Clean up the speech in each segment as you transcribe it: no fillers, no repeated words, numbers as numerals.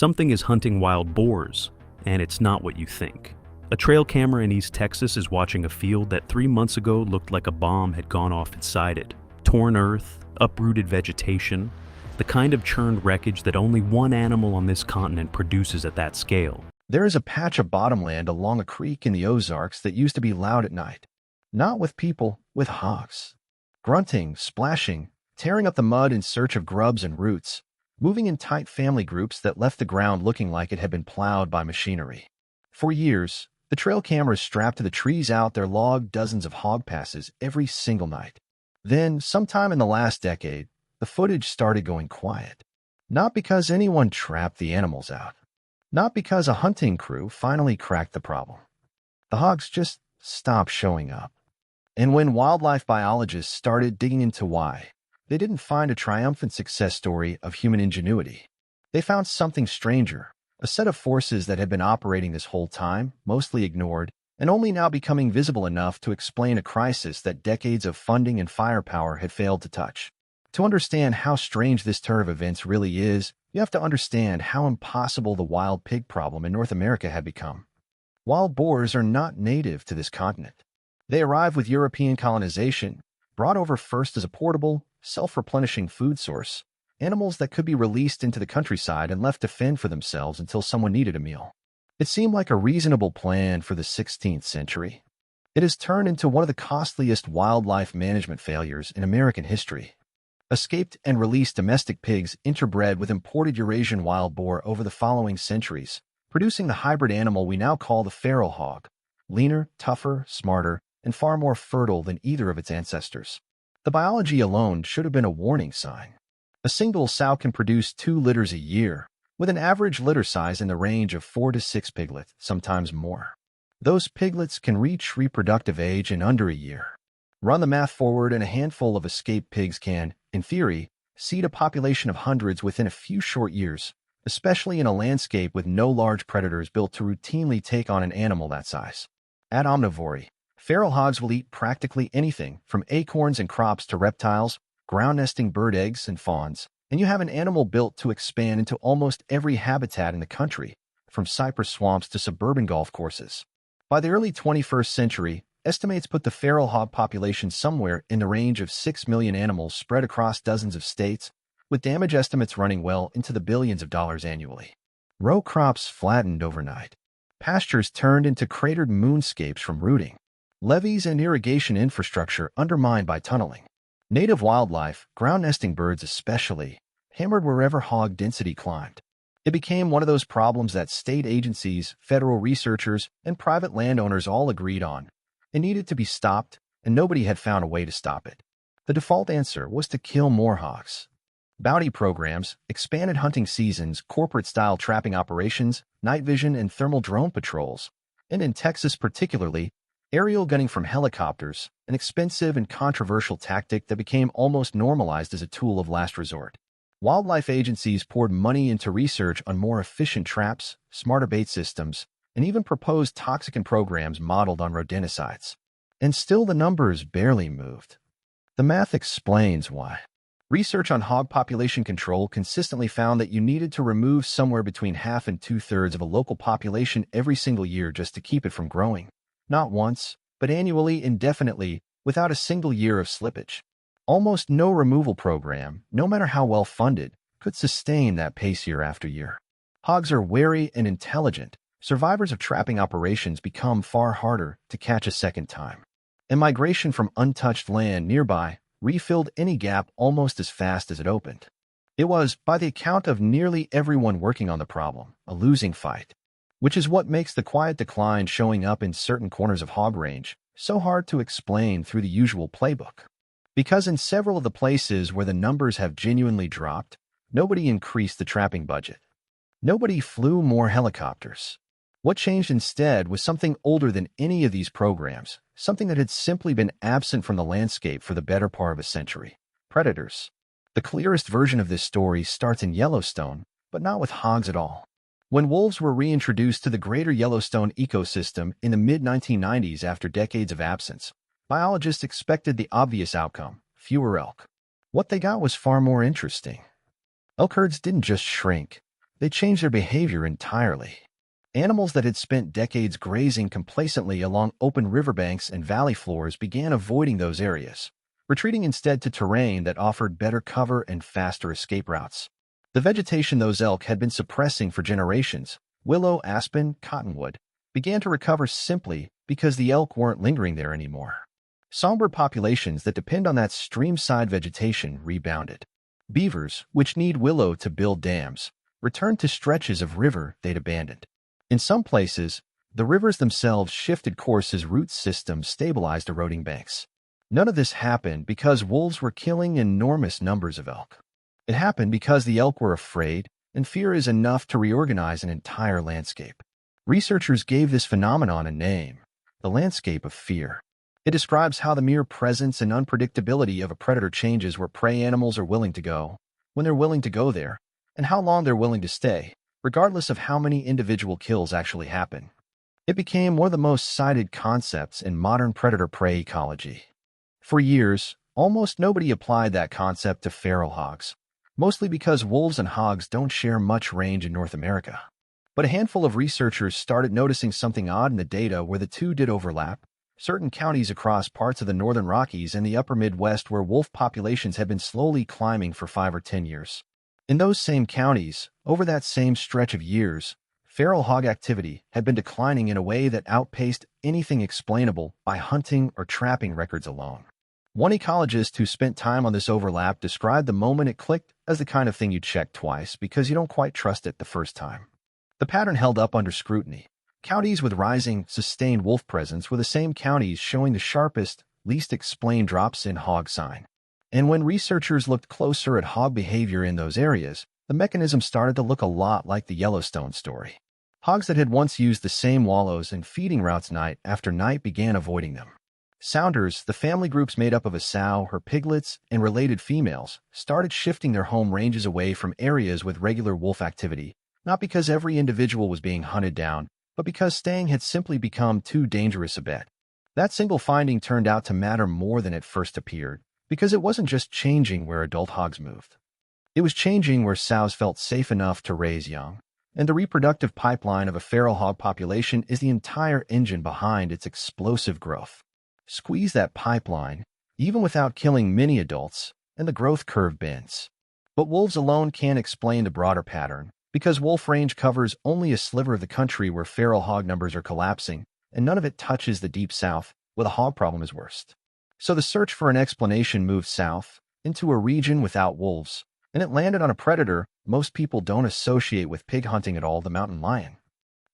Something is hunting wild boars, and it's not what you think. A trail camera in East Texas is watching a field that 3 months ago looked like a bomb had gone off inside it. Torn earth, uprooted vegetation, the kind of churned wreckage that only one animal on this continent produces at that scale. There is a patch of bottomland along a creek in the Ozarks that used to be loud at night. Not with people, with hogs. Grunting, splashing, tearing up the mud in search of grubs and roots, moving in tight family groups that left the ground looking like it had been plowed by machinery. For years, the trail cameras strapped to the trees out there logged dozens of hog passes every single night. Then, sometime in the last decade, the footage started going quiet. Not because anyone trapped the animals out. Not because a hunting crew finally cracked the problem. The hogs just stopped showing up. And when wildlife biologists started digging into why, they didn't find a triumphant success story of human ingenuity. They found something stranger, a set of forces that had been operating this whole time, mostly ignored, and only now becoming visible enough to explain a crisis that decades of funding and firepower had failed to touch. To understand how strange this turn of events really is, you have to understand how impossible the wild pig problem in North America had become. Wild boars are not native to this continent. They arrived with European colonization, brought over first as a portable, self-replenishing food source, animals that could be released into the countryside and left to fend for themselves until someone needed a meal. It seemed like a reasonable plan for the 16th century. It has turned into one of the costliest wildlife management failures in American history. Escaped and released domestic pigs interbred with imported Eurasian wild boar over the following centuries, producing the hybrid animal we now call the feral hog, leaner, tougher, smarter, and far more fertile than either of its ancestors. The biology alone should have been a warning sign. A single sow can produce 2 litters a year, with an average litter size in the range of 4 to 6 piglets, sometimes more. Those piglets can reach reproductive age in under a year. Run the math forward and a handful of escaped pigs can, in theory, seed a population of hundreds within a few short years, especially in a landscape with no large predators built to routinely take on an animal that size. Add omnivory. Feral hogs will eat practically anything, from acorns and crops to reptiles, ground-nesting bird eggs and fawns, and you have an animal built to expand into almost every habitat in the country, from cypress swamps to suburban golf courses. By the early 21st century, estimates put the feral hog population somewhere in the range of 6 million animals spread across dozens of states, with damage estimates running well into the billions of dollars annually. Row crops flattened overnight. Pastures turned into cratered moonscapes from rooting. Levees and irrigation infrastructure undermined by tunneling. Native wildlife, ground-nesting birds especially, hammered wherever hog density climbed. It became one of those problems that state agencies, federal researchers, and private landowners all agreed on. It needed to be stopped, and nobody had found a way to stop it. The default answer was to kill more hogs. Bounty programs, expanded hunting seasons, corporate-style trapping operations, night vision and thermal drone patrols, and in Texas particularly, aerial gunning from helicopters, an expensive and controversial tactic that became almost normalized as a tool of last resort. Wildlife agencies poured money into research on more efficient traps, smarter bait systems, and even proposed toxicant programs modeled on rodenticides. And still the numbers barely moved. The math explains why. Research on hog population control consistently found that you needed to remove somewhere between half and 2/3 of a local population every single year just to keep it from growing. Not once, but annually, indefinitely, without a single year of slippage. Almost no removal program, no matter how well funded, could sustain that pace year after year. Hogs are wary and intelligent. Survivors of trapping operations become far harder to catch a second time. And migration from untouched land nearby refilled any gap almost as fast as it opened. It was, by the account of nearly everyone working on the problem, a losing fight. Which is what makes the quiet decline showing up in certain corners of hog range so hard to explain through the usual playbook. Because in several of the places where the numbers have genuinely dropped, nobody increased the trapping budget. Nobody flew more helicopters. What changed instead was something older than any of these programs, something that had simply been absent from the landscape for the better part of a century. Predators. The clearest version of this story starts in Yellowstone, but not with hogs at all. When wolves were reintroduced to the greater Yellowstone ecosystem in the mid-1990s after decades of absence, biologists expected the obvious outcome, fewer elk. What they got was far more interesting. Elk herds didn't just shrink. they changed their behavior entirely. Animals that had spent decades grazing complacently along open riverbanks and valley floors began avoiding those areas, retreating instead to terrain that offered better cover and faster escape routes. The vegetation those elk had been suppressing for generations, willow, aspen, cottonwood, began to recover simply because the elk weren't lingering there anymore. Songbird populations that depend on that stream-side vegetation rebounded. Beavers, which need willow to build dams, returned to stretches of river they'd abandoned. In some places, the rivers themselves shifted course as root systems stabilized eroding banks. None of this happened because wolves were killing enormous numbers of elk. It happened because the elk were afraid, and fear is enough to reorganize an entire landscape. Researchers gave this phenomenon a name: the landscape of fear. It describes how the mere presence and unpredictability of a predator changes where prey animals are willing to go, when they're willing to go there, and how long they're willing to stay, regardless of how many individual kills actually happen. It became one of the most cited concepts in modern predator-prey ecology. For years, almost nobody applied that concept to feral hogs, mostly because wolves and hogs don't share much range in North America. But a handful of researchers started noticing something odd in the data where the two did overlap: certain counties across parts of the northern Rockies and the upper Midwest where wolf populations had been slowly climbing for 5 or 10 years. In those same counties, over that same stretch of years, feral hog activity had been declining in a way that outpaced anything explainable by hunting or trapping records alone. One ecologist who spent time on this overlap described the moment it clicked as the kind of thing you check twice because you don't quite trust it the first time. The pattern held up under scrutiny. Counties with rising, sustained wolf presence were the same counties showing the sharpest, least explained drops in hog sign. And when researchers looked closer at hog behavior in those areas, the mechanism started to look a lot like the Yellowstone story. Hogs that had once used the same wallows and feeding routes night after night began avoiding them. Sounders, the family groups made up of a sow, her piglets, and related females, started shifting their home ranges away from areas with regular wolf activity, not because every individual was being hunted down, but because staying had simply become too dangerous a bet. That single finding turned out to matter more than it first appeared, because it wasn't just changing where adult hogs moved. It was changing where sows felt safe enough to raise young, and the reproductive pipeline of a feral hog population is the entire engine behind its explosive growth. Squeeze that pipeline, even without killing many adults, and the growth curve bends. But wolves alone can't explain the broader pattern, because wolf range covers only a sliver of the country where feral hog numbers are collapsing, and none of it touches the deep south, where the hog problem is worst. So the search for an explanation moved south, into a region without wolves, and it landed on a predator most people don't associate with pig hunting at all: the mountain lion.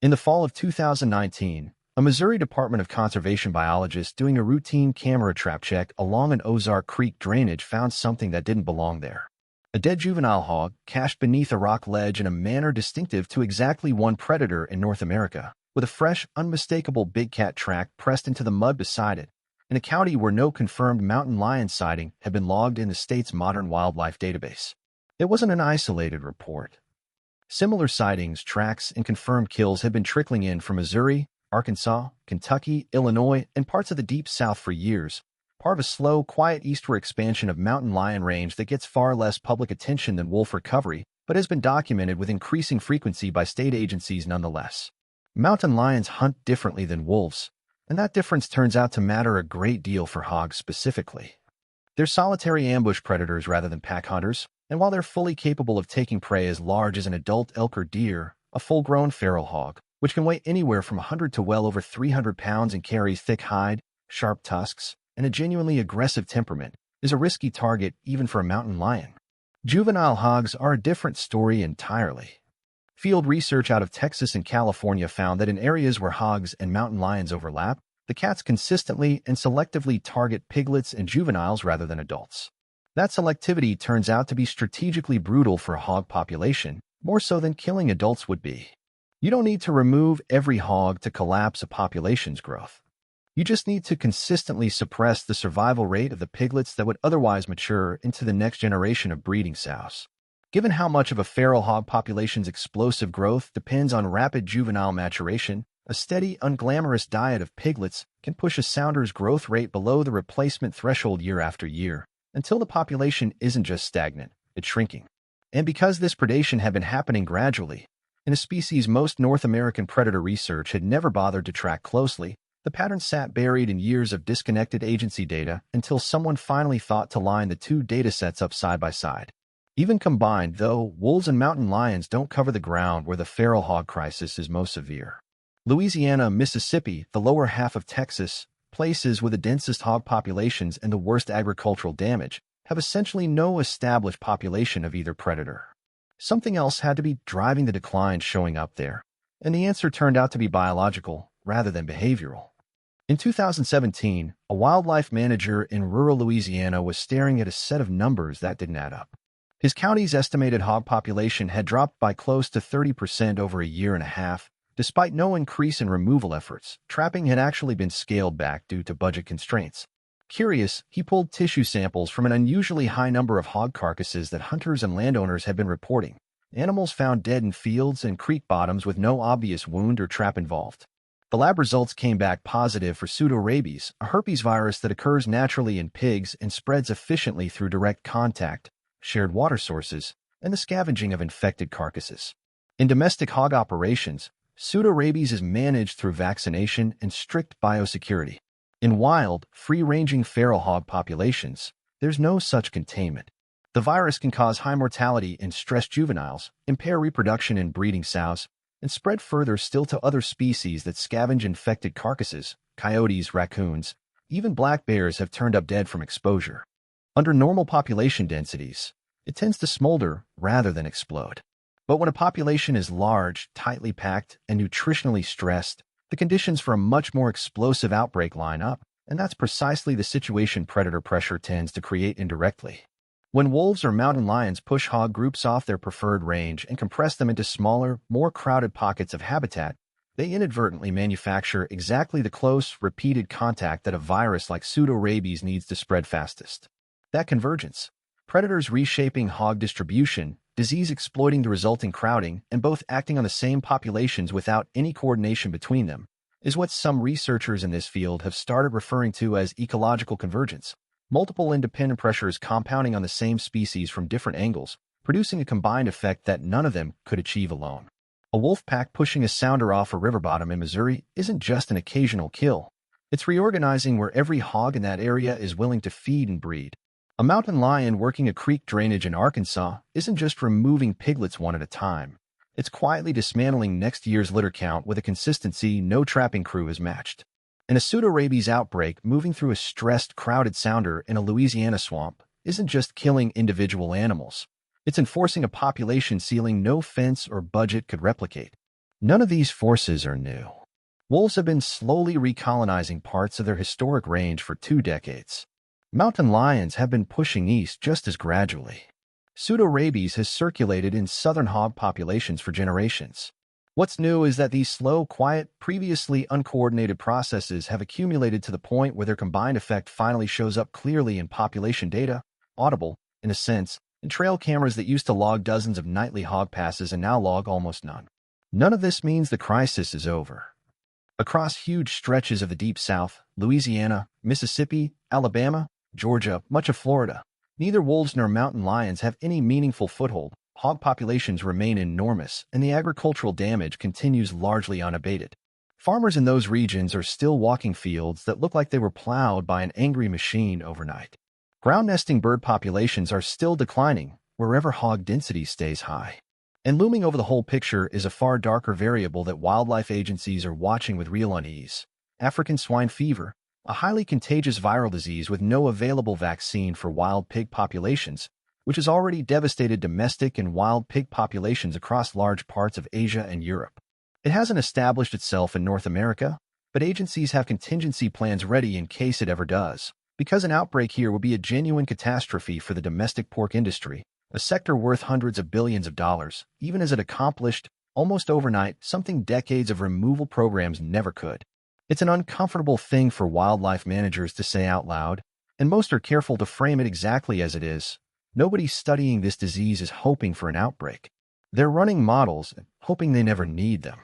In the fall of 2019, a Missouri Department of Conservation biologist doing a routine camera trap check along an Ozark Creek drainage found something that didn't belong there. A dead juvenile hog cached beneath a rock ledge in a manner distinctive to exactly one predator in North America, with a fresh, unmistakable big cat track pressed into the mud beside it, in a county where no confirmed mountain lion sighting had been logged in the state's modern wildlife database. It wasn't an isolated report. Similar sightings, tracks, and confirmed kills had been trickling in from Missouri, Arkansas, Kentucky, Illinois, and parts of the Deep South for years, part of a slow, quiet eastward expansion of mountain lion range that gets far less public attention than wolf recovery, but has been documented with increasing frequency by state agencies nonetheless. Mountain lions hunt differently than wolves, and that difference turns out to matter a great deal for hogs specifically. They're solitary ambush predators rather than pack hunters, and while they're fully capable of taking prey as large as an adult elk or deer, a full-grown feral hog, which can weigh anywhere from 100 to well over 300 pounds and carries thick hide, sharp tusks, and a genuinely aggressive temperament, is a risky target even for a mountain lion. Juvenile hogs are a different story entirely. Field research out of Texas and California found that in areas where hogs and mountain lions overlap, the cats consistently and selectively target piglets and juveniles rather than adults. That selectivity turns out to be strategically brutal for a hog population, more so than killing adults would be. You don't need to remove every hog to collapse a population's growth. You just need to consistently suppress the survival rate of the piglets that would otherwise mature into the next generation of breeding sows. Given how much of a feral hog population's explosive growth depends on rapid juvenile maturation, a steady, unglamorous diet of piglets can push a sounder's growth rate below the replacement threshold year after year, until the population isn't just stagnant, it's shrinking. And because this predation had been happening gradually, in a species most North American predator research had never bothered to track closely, the pattern sat buried in years of disconnected agency data until someone finally thought to line the two datasets up side by side. Even combined, though, wolves and mountain lions don't cover the ground where the feral hog crisis is most severe. Louisiana, Mississippi, the lower half of Texas, places with the densest hog populations and the worst agricultural damage, have essentially no established population of either predator. Something else had to be driving the decline showing up there, and the answer turned out to be biological rather than behavioral. In 2017, a wildlife manager in rural Louisiana was staring at a set of numbers that didn't add up. His county's estimated hog population had dropped by close to 30% over a year and a half. Despite no increase in removal efforts, trapping had actually been scaled back due to budget constraints. Curious, he pulled tissue samples from an unusually high number of hog carcasses that hunters and landowners had been reporting. Animals found dead in fields and creek bottoms with no obvious wound or trap involved. The lab results came back positive for pseudorabies, a herpes virus that occurs naturally in pigs and spreads efficiently through direct contact, shared water sources, and the scavenging of infected carcasses. In domestic hog operations, pseudorabies is managed through vaccination and strict biosecurity. In wild, free-ranging feral hog populations, there's no such containment. The virus can cause high mortality in stressed juveniles, impair reproduction in breeding sows, and spread further still to other species that scavenge infected carcasses. Coyotes, raccoons, even black bears have turned up dead from exposure. Under normal population densities, it tends to smolder rather than explode. But when a population is large, tightly packed, and nutritionally stressed, the conditions for a much more explosive outbreak line up, and that's precisely the situation predator pressure tends to create indirectly. When wolves or mountain lions push hog groups off their preferred range and compress them into smaller, more crowded pockets of habitat, they inadvertently manufacture exactly the close, repeated contact that a virus like pseudorabies needs to spread fastest. That convergence, predators reshaping hog distribution, disease exploiting the resulting crowding, and both acting on the same populations without any coordination between them, is what some researchers in this field have started referring to as ecological convergence. Multiple independent pressures compounding on the same species from different angles, producing a combined effect that none of them could achieve alone. A wolf pack pushing a sounder off a river bottom in Missouri isn't just an occasional kill. It's reorganizing where every hog in that area is willing to feed and breed. A mountain lion working a creek drainage in Arkansas isn't just removing piglets one at a time. It's quietly dismantling next year's litter count with a consistency no trapping crew has matched. And a pseudorabies outbreak moving through a stressed, crowded sounder in a Louisiana swamp isn't just killing individual animals. It's enforcing a population ceiling no fence or budget could replicate. None of these forces are new. Wolves have been slowly recolonizing parts of their historic range for 2 decades. Mountain lions have been pushing east just as gradually. Pseudorabies has circulated in southern hog populations for generations. What's new is that these slow, quiet, previously uncoordinated processes have accumulated to the point where their combined effect finally shows up clearly in population data, audible, in a sense, in trail cameras that used to log dozens of nightly hog passes and now log almost none. None of this means the crisis is over. Across huge stretches of the Deep South, Louisiana, Mississippi, Alabama, Georgia, much of Florida, neither wolves nor mountain lions have any meaningful foothold. Hog populations remain enormous, and the agricultural damage continues largely unabated. Farmers in those regions are still walking fields that look like they were plowed by an angry machine overnight. Ground-nesting bird populations are still declining wherever hog density stays high. And looming over the whole picture is a far darker variable that wildlife agencies are watching with real unease: African swine fever, a highly contagious viral disease with no available vaccine for wild pig populations, which has already devastated domestic and wild pig populations across large parts of Asia and Europe. It hasn't established itself in North America, but agencies have contingency plans ready in case it ever does, because an outbreak here would be a genuine catastrophe for the domestic pork industry, a sector worth hundreds of billions of dollars, even as it accomplished, almost overnight, something decades of removal programs never could. It's an uncomfortable thing for wildlife managers to say out loud, and most are careful to frame it exactly as it is. Nobody studying this disease is hoping for an outbreak. They're running models, hoping they never need them.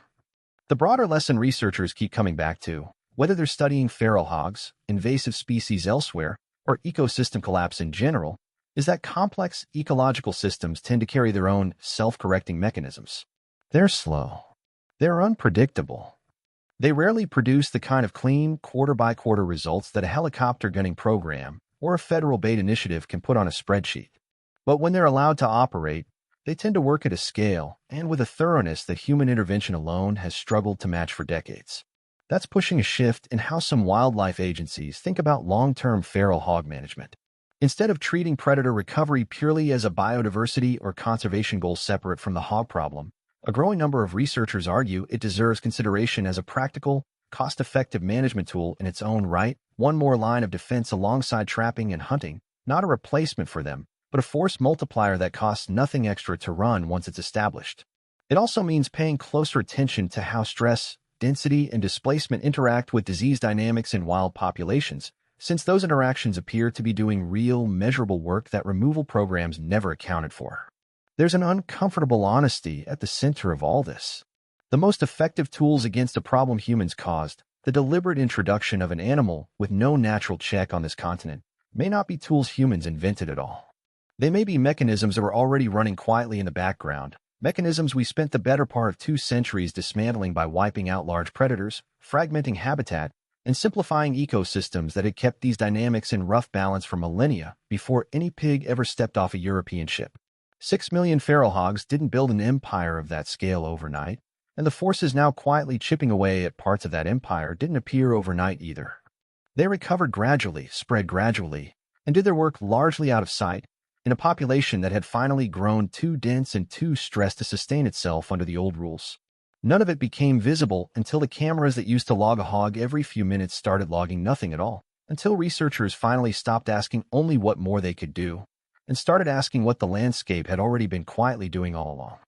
The broader lesson researchers keep coming back to, whether they're studying feral hogs, invasive species elsewhere, or ecosystem collapse in general, is that complex ecological systems tend to carry their own self-correcting mechanisms. They're slow. They're unpredictable. They rarely produce the kind of clean, quarter-by-quarter results that a helicopter gunning program or a federal bait initiative can put on a spreadsheet. But when they're allowed to operate, they tend to work at a scale and with a thoroughness that human intervention alone has struggled to match for decades. That's pushing a shift in how some wildlife agencies think about long-term feral hog management. Instead of treating predator recovery purely as a biodiversity or conservation goal separate from the hog problem, a growing number of researchers argue it deserves consideration as a practical, cost-effective management tool in its own right, one more line of defense alongside trapping and hunting, not a replacement for them, but a force multiplier that costs nothing extra to run once it's established. It also means paying closer attention to how stress, density, and displacement interact with disease dynamics in wild populations, since those interactions appear to be doing real, measurable work that removal programs never accounted for. There's an uncomfortable honesty at the center of all this. The most effective tools against a problem humans caused, the deliberate introduction of an animal with no natural check on this continent, may not be tools humans invented at all. They may be mechanisms that were already running quietly in the background, mechanisms we spent the better part of 2 centuries dismantling by wiping out large predators, fragmenting habitat, and simplifying ecosystems that had kept these dynamics in rough balance for millennia before any pig ever stepped off a European ship. 6 million feral hogs didn't build an empire of that scale overnight, and the forces now quietly chipping away at parts of that empire didn't appear overnight either. They recovered gradually, spread gradually, and did their work largely out of sight, in a population that had finally grown too dense and too stressed to sustain itself under the old rules. None of it became visible until the cameras that used to log a hog every few minutes started logging nothing at all, until researchers finally stopped asking only what more they could do, and started asking what the landscape had already been quietly doing all along.